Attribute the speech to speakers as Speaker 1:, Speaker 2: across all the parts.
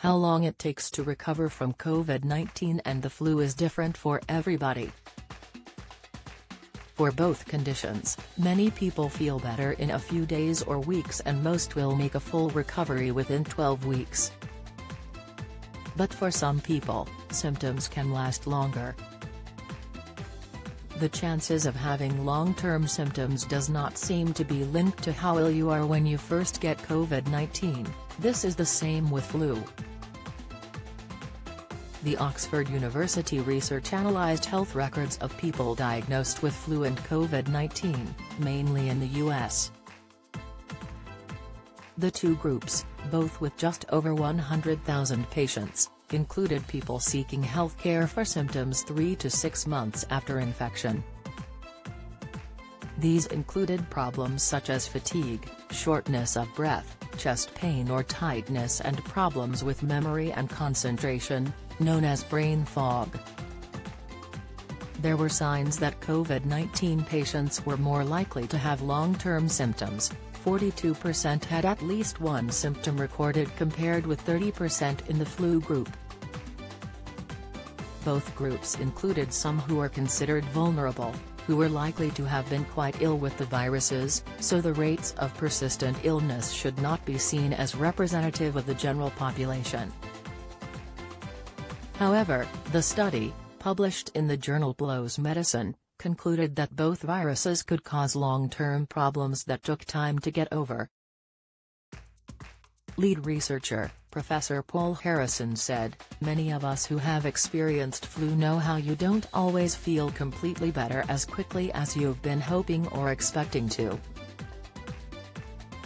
Speaker 1: How long it takes to recover from COVID-19 and the flu is different for everybody. For both conditions, many people feel better in a few days or weeks and most will make a full recovery within 12 weeks. But for some people, symptoms can last longer. The chances of having long-term symptoms does not seem to be linked to how ill you are when you first get COVID-19, this is the same with flu. The Oxford University research analysed health records of people diagnosed with flu and COVID-19, mainly in the US. The two groups, both with just over 100,000 patients, included people seeking health care for symptoms 3 to 6 months after infection. These included problems such as fatigue, shortness of breath, chest pain or tightness and problems with memory and concentration, known as brain fog. There were signs that COVID-19 patients were more likely to have long-term symptoms. 42% had at least one symptom recorded compared with 30% in the flu group. Both groups included some who were considered vulnerable, who were likely to have been quite ill with the viruses, so the rates of persistent illness should not be seen as representative of the general population. However, the study, published in the journal PLOS Medicine, concluded that both viruses could cause long-term problems that took time to get over. Lead researcher, Professor Paul Harrison said, "Many of us who have experienced flu know how you don't always feel completely better as quickly as you've been hoping or expecting to.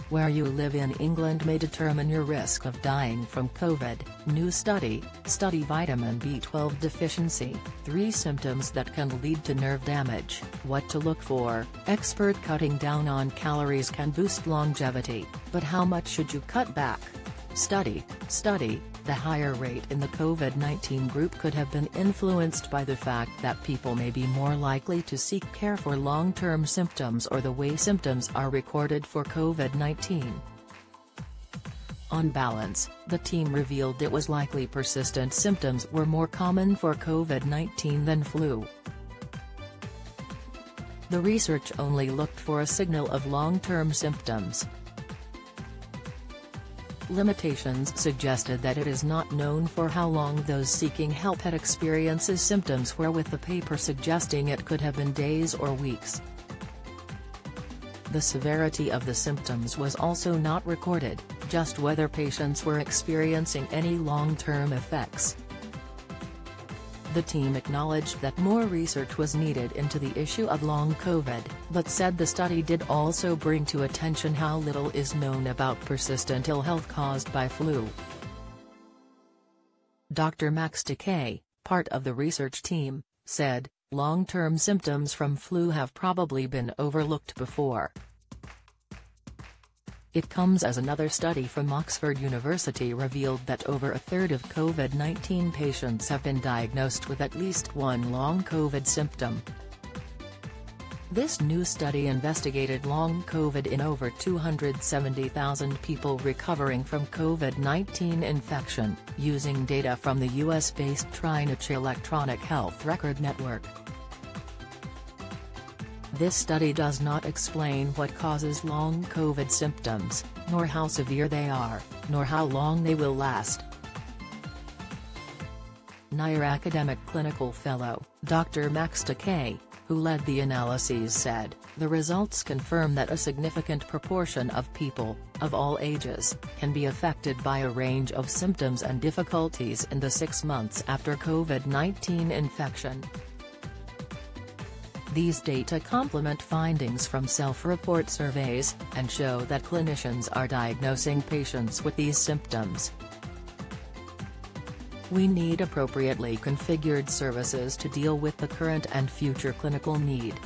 Speaker 1: Where you live in England may determine your risk of dying from COVID." New study vitamin B12 deficiency, 3 symptoms that can lead to nerve damage, what to look for. Expert cutting down on calories can boost longevity, but how much should you cut back? Study, the higher rate in the COVID-19 group could have been influenced by the fact that people may be more likely to seek care for long-term symptoms or the way symptoms are recorded for COVID-19. On balance, the team revealed it was likely persistent symptoms were more common for COVID-19 than flu. The research only looked for a signal of long-term symptoms. Limitations suggested that it is not known for how long those seeking help had experiences symptoms were, with the paper suggesting it could have been days or weeks. The severity of the symptoms was also not recorded, just whether patients were experiencing any long-term effects. The team acknowledged that more research was needed into the issue of long COVID, but said the study did also bring to attention how little is known about persistent ill health caused by flu. Dr. Max Takei, part of the research team, said, "Long-term symptoms from flu have probably been overlooked before." It comes as another study from Oxford University revealed that over a third of COVID-19 patients have been diagnosed with at least one long COVID symptom. This new study investigated long COVID in over 270,000 people recovering from COVID-19 infection, using data from the US-based Trinity Electronic Health Record Network. This study does not explain what causes long COVID symptoms, nor how severe they are, nor how long they will last. NIAR academic clinical fellow, Dr. Max Takei, who led the analyses, said, "The results confirm that a significant proportion of people, of all ages, can be affected by a range of symptoms and difficulties in the 6 months after COVID-19 infection." These data complement findings from self-report surveys, and show that clinicians are diagnosing patients with these symptoms. "We need appropriately configured services to deal with the current and future clinical need,"